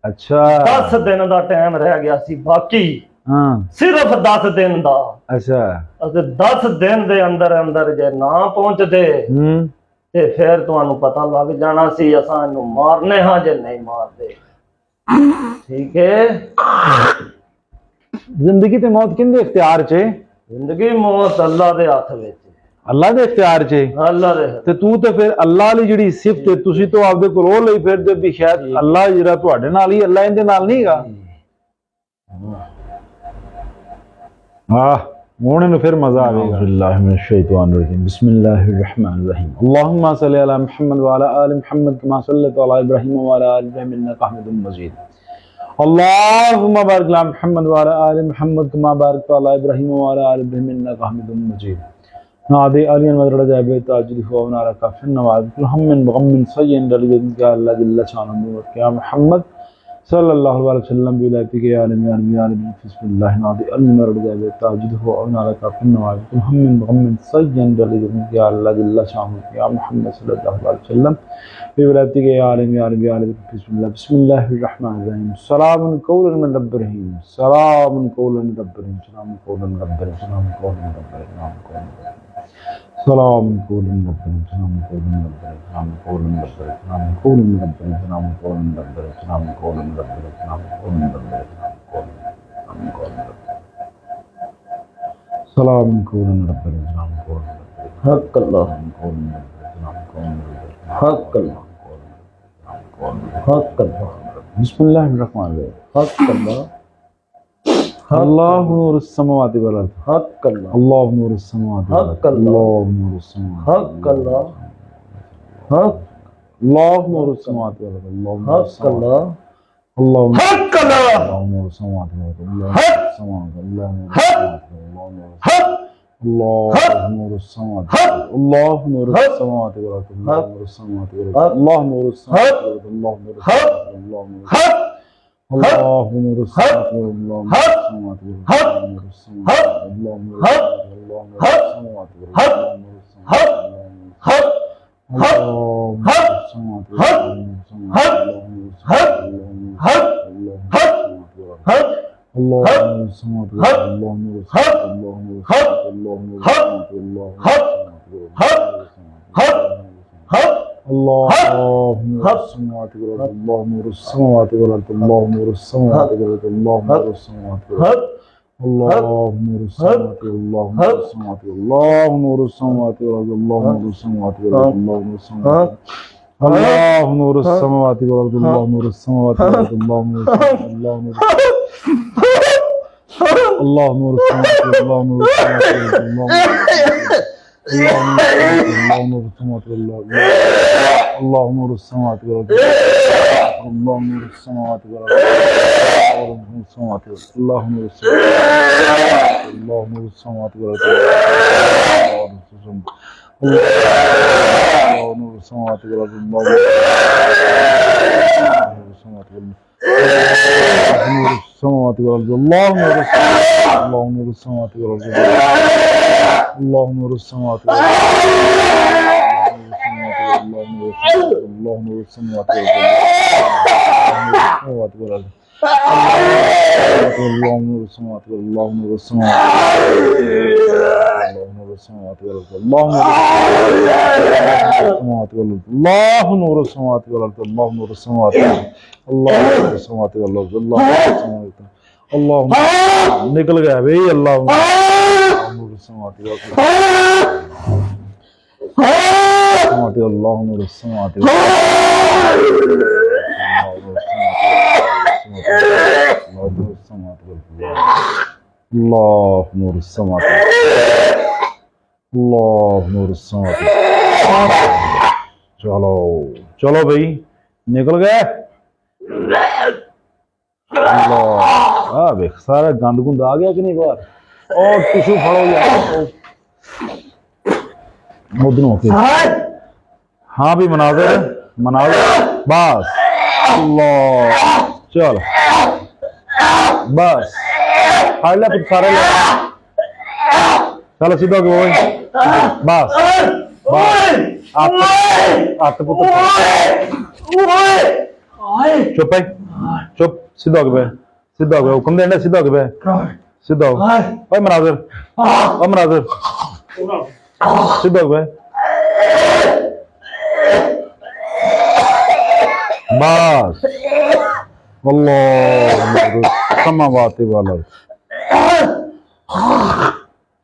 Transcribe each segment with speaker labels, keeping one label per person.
Speaker 1: अच्छा
Speaker 2: 10 दिन का टाइम रह गया सी बाकी
Speaker 1: हाँ
Speaker 2: सिर्फ 10 दिन का।
Speaker 1: अच्छा
Speaker 2: 10 दिन दे अंदर अंदर जे ना पहुंचते ते फिर तुहानू पता लग जाना सी असां इनू मारने हाँ जे नहीं मारते। ठीक है।
Speaker 1: जिंदगी ते मौत किंदे इख्तियार च है?
Speaker 2: जिंदगी मौत अल्लाह दे हथ विच।
Speaker 1: अल्लाह दे इख्तियार च है।
Speaker 2: अल्लाह दे
Speaker 1: ते तू ते फिर अल्लाह वाली जिहड़ी सिफत है तुसी तो आपदे कोल ओ लई फिरदे भी शायद अल्लाह जिहड़ा तुहाडे नाल ही अल्लाह इहदे नाल नहीं हैगा। हाँ हुण इहनू फिर मजा आवेगा। बिस्मिल्लाहि मिनश शैतानिर रजीम बिस्मिल्लाहिर रहमानिर रहीम अल्लाहुम्मा सल्लि अला मुहम्मद व अला आलि मुहम्मद कमा सल्लैता अला इब्राहीम व अला आलि इब्राहीम इन्नका हमीदुम मजीद अल्लाहुम्मा बारिक अला मुहम्मद व अला आलि मुहम्मद कमा बारकता अला इब्राहीम व अला आलि इब्राहीम इन्नका हमीदुम मजीद नादे अलियन मदरजा जाबे ताजिद हुआ नारा काफिन नवाज हम मिन गम्मिन सय्यन दलिल का अल्लाह जल्ल शानहु व या मुहम्मद सल्लल्लाहु अलैहि वसल्लम बिलाती के आलम आलम बिस्मिल्लाह नादे अलियन मदरजा जाबे ताजिद हुआ नारा काफिन नवाज हम मिन गम्मिन सय्यन दलिल का अल्लाह जल्ल शानहु या मुहम्मद सल्लल्लाहु अलैहि वसल्लम बिलाती के आलम आलम बिस्मिल्लाहिर रहमानिर रहीम सलामुन कौलन मिन रब्बिर रहीम सलामुन कौलन मिन रब्बिर रहीम सलामुन कौलन मिन रब्बिर रहीम सलामुन कौलन मिन रब्बिर रहीम सलाम कौलन रब्बिर सलाम कौलन रब्बिर सलाम कौलन रब्बिर सलाम कौलन रब्बिर सलाम कौलन रब्बिर सलाम कौलन रब्बिर सलाम कौलन रब्बिर सलाम कौलन रब्बिर सलाम कौलन रब्बिर
Speaker 2: हक अल्लाह
Speaker 1: कौलन रब्बिर सलाम कौलन रब्बिर
Speaker 2: हक अल्लाह हक अल्लाह
Speaker 1: बिस्मिल्लाहिर रहमानिर रहीम
Speaker 2: हक अल्लाह
Speaker 1: अल्लाहु नूरुस समावाति वल अर्द
Speaker 2: हक अल्लाह
Speaker 1: अल्लाहु नूरुस समावाति वल अर्द
Speaker 2: हक अल्लाह
Speaker 1: अल्लाहु नूरुस समावाति
Speaker 2: हक अल्लाह हक
Speaker 1: अल्लाहु नूरुस समावाति वल अर्द अल्लाहु नूरुस
Speaker 2: हक अल्लाह
Speaker 1: अल्लाहु
Speaker 2: हक अल्लाह
Speaker 1: अल्लाहु नूरुस समावाति वल अर्द
Speaker 2: हक
Speaker 1: समावाति अल्लाहु नूरुस
Speaker 2: हक
Speaker 1: समावाति
Speaker 2: हक
Speaker 1: अल्लाहु नूरुस
Speaker 2: हक
Speaker 1: समावाति वल अर्द
Speaker 2: हक
Speaker 1: अल्लाहु नूरुस समावाति वल अर्द
Speaker 2: हक
Speaker 1: अल्लाहु नूरुस समावाति वल अर्द अल्लाहु नूरुस
Speaker 2: हक
Speaker 1: समावाति वल अर्द
Speaker 2: हक
Speaker 1: अल्लाहु नूरुस समावाति वल अर्द
Speaker 2: हक
Speaker 1: निकल गया भाई अल्लाह चलो चलो भाई निकल गए अल्लाह सारा गंद गुंद आ गया कि नहीं बाहर और टिश्यू फड़ो यार हाँ भी मनाजिर बस अल्लाह चल बस फाड़ ले सारे चलो सीधा गो बस हाथ पुत्र चुप है चुप सीधा हो गया सीधा हो गया हुक्म देना सीधा हो गया सीधा हो ओए मनाजिर ओए मनाजिर सीधा हो गया बस अल्लाह समावाति वाला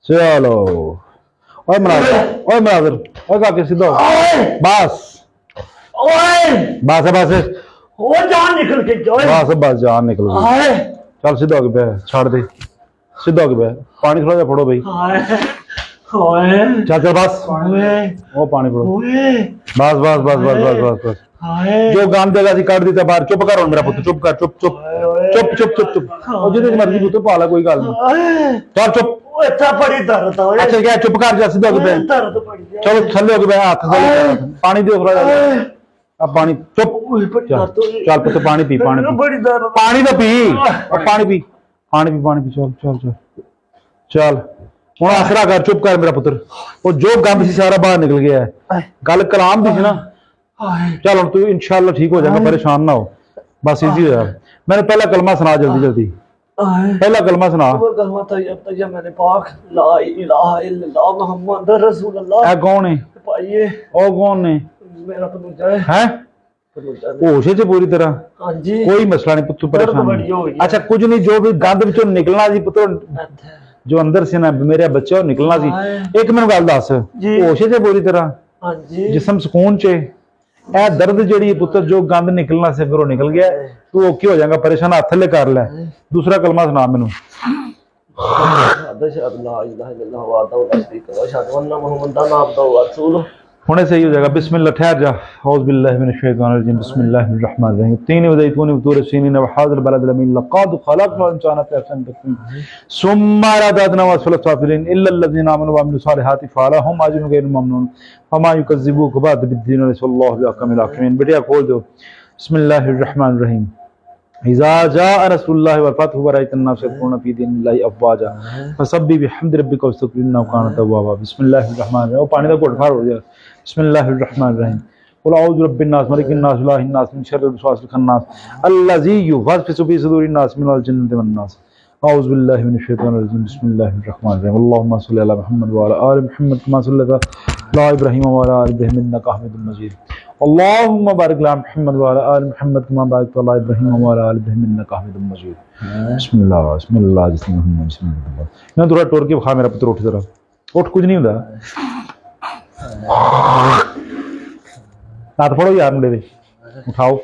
Speaker 1: चलो ओए मनाजिर ओए काके सीधा हो बस बस बस
Speaker 2: वो जान निकल के
Speaker 1: बस बस जान निकल गई चल सीधा हो गया छोड़ दे सीधा हो गया पानी थोड़ा सा फोड़ो भाई चल चल बस वो पानी फोड़ो बस बस बस बस बस बस बस जो गंद जगह सी कट दिता बाहर चुप कर मेरा पुत्र चुप कर चुप चुप चुप चुप चुप चुप और जितने मर्जी पुत्र पाला कोई गल नहीं चल चुप
Speaker 2: इतना बड़ी दर्द हो
Speaker 1: अच्छा क्या चुप कर जा सीधा हो गया
Speaker 2: दर्द पड़ी
Speaker 1: चलो थल्ले हो गया हाथ थल्ले पानी दे थोड़ा अब पानी चुप चल पुत्र पानी पी
Speaker 2: बड़ी दर्द
Speaker 1: पानी तो पी और पानी पी चल चल चल चल हूँ आसरा कर चुप कर मेरा पुत्र वो जो गंद सी सारा बाहर निकल गया है गल कलाम दी सी ना चल हम तू इंशाल्लाह ठीक हो जाएगा परेशान ना हो बस इजी हो जाए मैंने पहला कलमा सुना जल्दी जल्दी पहला कलमा सुना
Speaker 2: कलमा तैयब मैंने पाक ला इलाहा इल्लल्लाह मुहम्मद रसूलुल्लाह
Speaker 1: है कौन है
Speaker 2: पाइए
Speaker 1: ओ कौन है
Speaker 2: मेरा भतीजा
Speaker 1: है होश है पूरी तरह
Speaker 2: हां जी
Speaker 1: कोई मसला नहीं पुत्र परेशान नहीं। अच्छा कुछ नहीं जो भी गंद विचों निकलना जी पुत्र जो अंदर से ना मेरा बच्चा निकलना सी एक मैनू गल दस होश है पूरी तरह
Speaker 2: हां जी
Speaker 1: जिस्म सुकून च ए दर्द जेड़ी पुत्र जो गंद निकलना से फिर वो निकल गया तू ओके हो जाएगा परेशान हाथ थले कर ले दूसरा कलमा सुना मैनू होने सही हो जाएगा बिस्मिल्लाह ठहर जा औज़ बिल्लाहि मिनश शैतानिर रजीम बिस्मिल्लाहिर रहमानिर रहीम तीन वज़ैतून वतूर सीनीन व हाज़िल बलदिल अमीन लक़द ख़लक़नल इंसाना फ़ी अहसनि तक़वीम सुम्मा रददना व असफल साफ़िलीन इल्लल लज़ीना आमनू व अमिलुस सालिहाति फ़लहुम अज्रुन ग़ैरु ममनून फमा युकज़्ज़िबूका बअद बिद्दीन वल्लाहु बिअहकमिल हाकिमीन बेटिया खोल दो बिस्मिल्लाहिर रहमानिर रहीम इज़ा जाअ रसूलुल्लाहि वल फ़त्हु व रअयतन नास यदख़ुलूना फ़ी दीनिल्लाहि अफ़वाजा फसब्बिह बिहम्दि रब्बिका वस्तग़फिर इन्नहु काना तव्वाबा बिस्मिल्लाहिर रहमानिर रहीम पानी दा घुट फाड़ हो जाए बिस्मिल्लाहिर रहमानिर रहीम कुल औज़ु बिरब्बिन नास मलिकिन नास इलाहिन नास मिन शर्रिल वसवासिल खन्नास अल्लज़ी युवस्विसु फ़ी सुदूरिन नास मिनल जिन्नति वन नास औज़ु बिल्लाहि मिनश शैतानिर रजीम बिस्मिल्लाहिर रहमानिर रहीम अल्लाहुम्मा सल्लि अला मुहम्मद व अला आलि मुहम्मद कमा सल्लैता अला इब्राहीम व अला आलि इब्राहीम इन्नका हमीदुम मजीद अल्लाहुम्मा बारिक अला मुहम्मद व अला आलि मुहम्मद कमा बारकता अला इब्राहीम व अला आलि इब्राहीम इन्नका हमीदुम मजीद बिस्मिल्लाह बिस्मिल्लाह बिस्मिल्लाह मैं थोड़ा टोर के खा मेरा पुत्र उठ जरा उठ कुछ नहीं होता हाथ फड़ो यार मुंडे दे उठाओ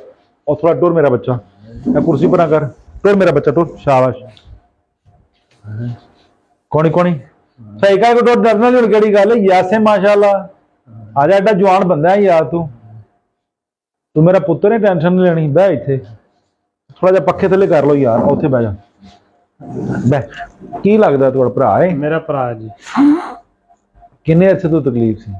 Speaker 1: और थोड़ा टोर मेरा बच्चा मैं कुर्सी पर ना कर टोर मेरा बच्चा टोर शाबाश कौनी कौनी सही कह टोर डरना नहीं केड़ी गल है यासे माशाल्लाह आजा एडा जवान बंदा है यार तू मेरा पुत्र है टेंशन नहीं लेनी बह इत्थे थोड़ा जा पक्खे थले कर लो यार उत्थे बह जा बह की लगदा तुहाडा भरा है
Speaker 3: मेरा भरा जी
Speaker 1: किन्ने अर्से तो तकलीफ सी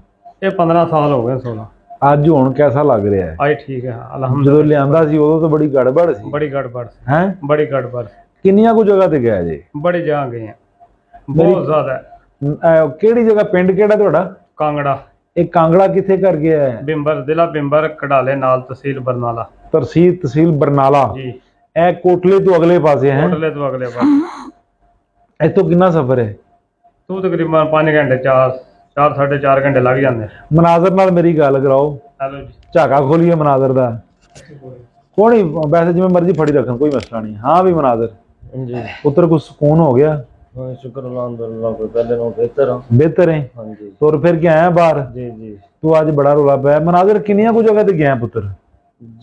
Speaker 3: ये 15 साल हो गए 16
Speaker 1: ਅੱਜ ਹੁਣ कैसा लग रहा है
Speaker 3: आज ठीक है
Speaker 1: ਜਦੋਂ
Speaker 3: अल्हम्दुलिल्लाह
Speaker 1: ਲਿਆਂਦਾ ਸੀ ਉਦੋਂ ਤਾਂ ਬੜੀ ਗੜਬੜ ਸੀ
Speaker 3: बड़ी गड़बड़
Speaker 1: ਹੈ
Speaker 3: बड़ी गड़बड़
Speaker 1: ਕਿੰਨੀਆਂ ਕੁ ਜਗ੍ਹਾ ਤੇ ਗਿਆ ਜੀ
Speaker 3: बड़ी जगह गए हैं बहुत ज्यादा
Speaker 1: ਕਿਹੜੀ ਜਗ੍ਹਾ ਪਿੰਡ ਕਿਹੜਾ ਤੁਹਾਡਾ
Speaker 3: कांगड़ा
Speaker 1: ਇਹ ਕਾਂਗੜਾ ਕਿੱਥੇ ਕਰ ਗਿਆ ਹੈ
Speaker 3: बिंबर जिला बिंबर कडाले नाल तहसील बरनाला
Speaker 1: ਤਹਿਸੀਲ ਬਰਨਾਲਾ
Speaker 3: जी
Speaker 1: ਇਹ ਕੋਟਲੇ ਤੋਂ ਅਗਲੇ ਪਾਸੇ ਹੈ
Speaker 3: होटले तो अगले पास
Speaker 1: ਇੱਥੋਂ ਕਿੰਨਾ ਸਫ਼ਰ ਹੈ
Speaker 3: तू तकरीबन 5 घंटे 4 4.5 घंटे लग जाते
Speaker 1: ਮਨਾਜ਼ਰ ਨਾਲ ਮੇਰੀ ਗੱਲ ਕਰਾਓ
Speaker 3: हेलो जी
Speaker 1: ਝਾਕਾ ਖੋਲੀਏ ਮਨਾਜ਼ਰ ਦਾ ਕੋਣੀ ਵੈਸੇ ਜਿਵੇਂ ਮਰਜ਼ੀ ਫੜੀ ਰੱਖਣ ਕੋਈ ਮਸਲਾ ਨਹੀਂ ਹਾਂ ਵੀ ਮਨਾਜ਼ਰ
Speaker 2: जी
Speaker 1: ਪੁੱਤਰ ਕੋ ਸਕੂਨ ਹੋ ਗਿਆ
Speaker 2: हाँ शुक्र अल्हम्दुलिल्लाह कोई पहले नो बेहतर हाँ
Speaker 1: ਬਿਹਤਰ ਹੈ
Speaker 2: हाँ जी
Speaker 1: ਤੁਰ ਫਿਰ ਕੇ ਆਇਆ ਬਾਹਰ
Speaker 2: जी जी
Speaker 1: ਤੂੰ ਅੱਜ ਬੜਾ ਰੋਲਾ ਪਿਆ ਮਨਾਜ਼ਰ ਕਿੰਨੀਆਂ ਕੁ ਜਗ੍ਹਾ ਤੇ ਗਿਆ ਪੁੱਤਰ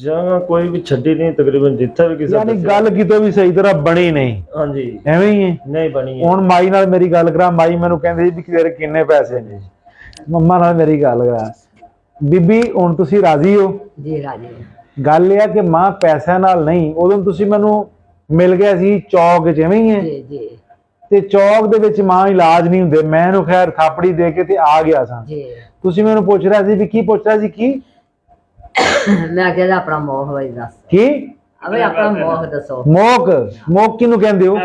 Speaker 2: जगह कोई भी छड्डी नहीं तकरीबन जिथे भी किसी
Speaker 1: ਯਾਨੀ ਗੱਲ ਕਿਤੋਂ ਵੀ ਸਹੀ ਤਰ੍ਹਾਂ ਬਣੀ ਨਹੀਂ
Speaker 2: हाँ जी
Speaker 1: ਐਵੇਂ ਹੀ ਹੈ
Speaker 2: नहीं बनी है
Speaker 1: ਹੁਣ ਮਾਈ ਨਾਲ ਮੇਰੀ ਗੱਲ ਕਰਾ ਮਾਈ ਮੈਨੂੰ ਕਹਿੰਦੀ ਸੀ ਵੀ ਤੇਰੇ ਕਿੰਨੇ ਪੈਸੇ ਨੇ ਮੰਮਾ ਨਾਲ ਮੇਰੀ ਗੱਲ ਕਰਾ ਬੀਬੀ ਹੁਣ ਤੁਸੀਂ ਰਾਜ਼ੀ ਹੋ
Speaker 4: ਜੀ ਰਾਜੀ
Speaker 1: ਗੱਲ ਇਹ ਆ ਕਿ ਮਾਂ ਪੈਸਿਆਂ ਨਾਲ ਨਹੀਂ ਉਦੋਂ ਤੁਸੀਂ ਮੈਨੂੰ ਮਿਲ ਗਿਆ ਸੀ ਚੌਕ 'ਚ ਐਵੇਂ ਹੀ ਹੈ
Speaker 4: ਜੀ ਜੀ
Speaker 1: ਤੇ ਚੌਕ ਦੇ ਵਿੱਚ ਮਾਂ ਇਲਾਜ ਨਹੀਂ ਹੁੰਦੇ ਮੈਂ ਇਹਨੂੰ ਖੈਰ ਥਾਪੜੀ ਦੇ ਕੇ ਤੇ ਆ ਗਿਆ ਸਾਂ
Speaker 4: ਜੀ
Speaker 1: ਤੁਸੀਂ ਮੈਨੂੰ ਪੁੱਛ ਰਿਹਾ ਸੀ ਵੀ ਕੀ ਪੁੱਛ ਰਿਹਾ ਸੀ ਕੀ
Speaker 4: ਮੈਂ ਕਿਹਾ ਆਪਣਾ ਮੋਹ ਹੋਈ ਦੱਸ
Speaker 1: ਕੀ
Speaker 4: ਅਵੇ ਆਪਣਾ ਮੋਹ ਦੱਸੋ
Speaker 1: ਮੋਕ ਕਿਹਨੂੰ ਕਹਿੰਦੇ ਹੋ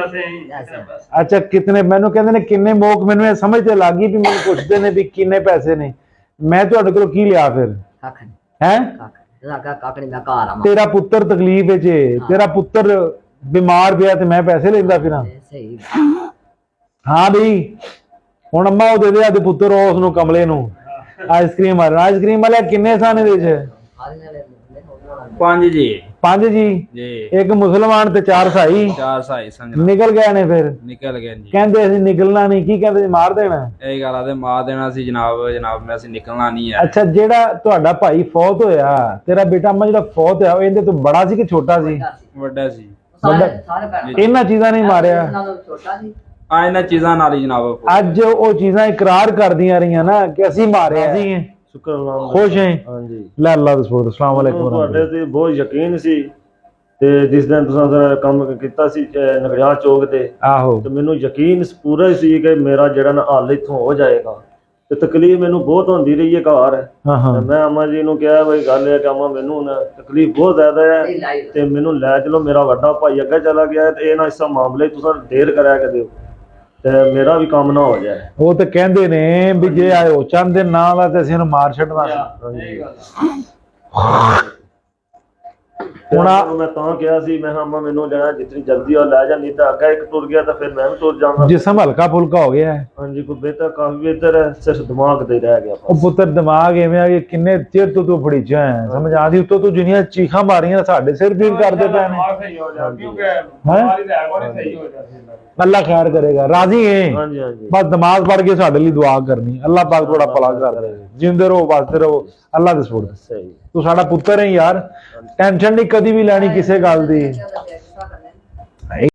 Speaker 1: ਅੱਛਾ ਕਿਤਨੇ ਮੈਨੂੰ ਕਹਿੰਦੇ ਨੇ ਕਿੰਨੇ ਮੋਕ ਮੈਨੂੰ ਇਹ ਸਮਝ ਤੇ ਲੱਗ ਗਈ ਵੀ ਮੈਨੂੰ ਪੁੱਛਦੇ ਨੇ ਵੀ ਕਿੰਨੇ ਪੈਸੇ ਨੇ ਮੈਂ ਤੁਹਾਡੇ ਕੋਲ ਕੀ ਲਿਆ ਫਿਰ
Speaker 4: ਕੱਖ ਨੀ,
Speaker 1: ਹੈ
Speaker 4: ਕੱਖ ਨੀ। ਇਹਦਾ ਆਖਿਆ ਕੱਖ ਨਹੀਂ, ਮੈਂ ਘਰ ਆਵਾਂ।
Speaker 1: ਤੇਰਾ ਪੁੱਤਰ ਤਕਲੀਫ ਵਿੱਚ ਏ, ਤੇਰਾ ਪੁੱਤਰ ਬਿਮਾਰ ਪਿਆ ਤੇ ਮੈਂ ਪੈਸੇ ਲੈਂਦਾ ਫਿਰਾਂ।
Speaker 4: ਸਹੀ
Speaker 1: ਹਾਂ ਬਈ ਹੁਣ ਅੰਮਾ ਉਹ ਦੇ ਦੇ ਆਦੇ ਪੁੱਤਰ ਉਸ ਨੂੰ ਕਮਲੇ ਨੂੰ ਆਈਸਕ੍ਰੀਮ ਵਾਲਾ ਕਿੰਨੇ ਸਨ ਇਹਦੇ ਚ?
Speaker 4: ਆਦਿਆਂ ਵਾਲੇ ਹੁੰਦੇ ਹੋਣਾ।
Speaker 5: 5 ਜੀ
Speaker 1: 5 ਜੀ,
Speaker 5: ਜੀ,
Speaker 1: ਇੱਕ ਮੁਸਲਮਾਨ ਤੇ 4 ਸਾਈ
Speaker 5: 4 ਸਾਈ ਸੰਗ
Speaker 1: ਨਿਕਲ ਗਏ ਨੇ। ਫਿਰ
Speaker 5: ਨਿਕਲ ਗਏ ਜੀ।
Speaker 1: ਕਹਿੰਦੇ ਅਸੀਂ ਨਿਕਲਣਾ ਨਹੀਂ, ਕੀ ਕਹਿੰਦੇ ਸੀ ਮਾਰ ਦੇਣਾ?
Speaker 5: ਇਹ ਗੱਲ ਆਦੇ ਮਾਰ ਦੇਣਾ ਸੀ ਜਨਾਬ ਮੈਂ ਅਸੀਂ ਨਿਕਲਣਾ ਨਹੀਂ ਹੈ।
Speaker 1: ਅੱਛਾ, ਜਿਹੜਾ ਤੁਹਾਡਾ ਭਾਈ ਫੌਤ ਹੋਇਆ, ਤੇਰਾ ਬੇਟਾ ਅੰਮਾ ਜਿਹੜਾ ਫੌਤ ਹੋਇਆ, ਉਹ ਇਹਦੇ ਤੋਂ ਬੜਾ ਸੀ ਕਿ ਛੋਟਾ ਸੀ?
Speaker 5: ਵੱਡਾ ਸੀ।
Speaker 4: ਸਾਰੇ ਭੈਣ
Speaker 1: ਇਹਨਾਂ ਚੀਜ਼ਾਂ ਨਹੀਂ ਮਾਰਿਆ?
Speaker 4: ਨਾਲੋਂ ਛੋਟਾ ਸੀ।
Speaker 5: ਆ ਇਹਨਾਂ ਚੀਜ਼ਾਂ ਨਾਲ ਹੀ ਜਨਾਬ
Speaker 1: ਅੱਜ ਉਹ ਚੀਜ਼ਾਂ ਇਕਰਾਰ ਕਰਦੀਆਂ ਰਹੀਆਂ ਨਾ ਕਿ ਅਸੀਂ ਮਾਰਿਆ ਸੀ।
Speaker 2: ਸ਼ੁਕਰਾਨਾ।
Speaker 1: ਖੁਸ਼ ਹੈ?
Speaker 2: ਹਾਂਜੀ,
Speaker 1: ਲੈ ਅੱਲਾ ਦਾ ਸ਼ੁਕਰ। ਅਸਲਾਮ ਅਲੈਕੁਮ।
Speaker 2: ਤੁਹਾਡੇ ਤੇ ਬਹੁਤ ਯਕੀਨ ਸੀ ਤੇ ਜਿਸ ਦਿਨ ਤੁਸੀਂ ਕੰਮ ਕੀਤਾ ਸੀ ਨਗੜਿਆ ਚੌਕ ਤੇ
Speaker 1: ਆਹੋ,
Speaker 2: ਤੇ ਮੈਨੂੰ ਯਕੀਨ ਪੂਰਾ ਸੀ ਕਿ ਮੇਰਾ ਜਿਹੜਾ ਨਾ ਹੱਲ ਇੱਥੋਂ ਹੋ ਜਾਏਗਾ। ਤੇ ਤਕਲੀਫ ਮੈਨੂੰ ਬਹੁਤ ਹੁੰਦੀ ਰਹੀ ਹੈ ਘਰ।
Speaker 1: ਹਾਂ ਹਾਂ,
Speaker 2: ਮੈਂ ਅਮਾ ਜੀ ਨੂੰ ਕਿਹਾ ਬਈ ਗੱਲ ਇਹ ਕਿ ਅਮਾ ਮੈਨੂੰ ਨਾ ਤਕਲੀਫ ਬਹੁਤ ਜ਼ਿਆਦਾ ਹੈ ਤੇ ਮੈਨੂੰ ਲੈ ਚਲੋ, ਮੇਰਾ ਵੱਡਾ ਭਾਈ ਅੱਗੇ ਚਲਾ ਗਿਆ ਹੈ ਤੇ ਇਹ ਨਾ ਇਸ ਮਾਮਲੇ ਤੁਸੀਂ ਦੇਰ ਕਰਿਆ ਕੇ ਦਿਓ ਤੇ ਮੇਰਾ ਵੀ ਕੰਮ ਨਾ ਹੋ ਜਾਏ।
Speaker 1: ਉਹ ਤੇ ਕਹਿੰਦੇ ਨੇ ਵੀ ਜੇ ਆਇਓ ਚੰਦ ਦਿਨ ਨਾ ਲਾ ਤੇ ਅਸੀਂ ਇਹਨੂੰ ਮਾਰ ਛੱਡਣਾ ਸੀ।
Speaker 2: ਹੁਣ ਮੈਂ ਤਾਂ ਕਿਹਾ ਸੀ, ਮੈਂ ਅਮਾ ਮੈਨੂੰ ਜਿਹੜਾ ਜਿੰਨੀ ਜਲਦੀ ਉਹ ਲੈ ਜਾ, ਨਹੀਂ ਤਾਂ ਅੱਗੇ ਇੱਕ ਟੁਰ ਗਿਆ ਤਾਂ ਫਿਰ ਮੈਂ ਵੀ ਟੁਰ ਜਾਵਾਂਗਾ।
Speaker 1: ਜਿਸਮ ਹਲਕਾ ਫੁਲਕਾ ਹੋ ਗਿਆ ਹੈ।
Speaker 2: ਹਾਂਜੀ, ਕੋਈ ਬਿਹਤਰ, ਕਾਫੀ ਬਿਹਤਰ ਹੈ, ਸਿਰਫ ਦਿਮਾਗ ਦੇ ਰਹਿ ਗਿਆ।
Speaker 1: ਉਹ ਪੁੱਤਰ ਦਿਮਾਗ ਐਵੇਂ ਆ ਕਿ ਕਿੰਨੇ ਚਿਰ ਤੋਂ ਤੂੰ ਫੜੀਚਾ ਹੈ, ਸਮਝ ਆਦੀ ਉੱਤੋਂ ਤੂੰ ਜਿੰਨੀਆਂ ਚੀਖਾਂ ਮਾਰੀਆਂ ਸਾਡੇ ਸਿਰ ਪੀੜ ਕਰਦੇ ਪਏ ਨੇ।
Speaker 3: ਸਹੀ ਹੋ ਜਾ ਕਿਉਂਕਿ ਬਿਮਾਰੀ ਲੈ ਕੋਨੇ ਸਹੀ ਹੋ ਜਾਂਦੀ।
Speaker 1: ਅੱਲਾ ਖੈਰ ਕਰੇਗਾ, ਰਾਜ਼ੀ ਹੈ।
Speaker 2: ਹਾਂਜੀ ਹਾਂਜੀ,
Speaker 1: ਬਸ ਨਮਾਜ਼ ਪੜ੍ਹ ਕੇ ਸਾਡੇ ਲਈ ਦੁਆ ਕਰਨੀ, ਅੱਲਾ ਪਾਕ ਤੁਹਾਡਾ ਭਲਾ ਕਰ ਦੇ। ਜਿੰਦੇ ਰਹੋ, ਵਸਦੇ ਰਹੋ, ਅੱਲਾ ਦੇ ਸਪੋਰਟ।
Speaker 2: ਸਹੀ।
Speaker 1: ਤੂੰ ਸਾਡਾ ਪੁੱਤਰ ਹੈ ਯਾਰ, ਟੈਨਸ਼ਨ ਨਹੀਂ ਕਦੀ ਵੀ ਲੈਣੀ ਕਿਸੇ ਗੱਲ ਦੀ।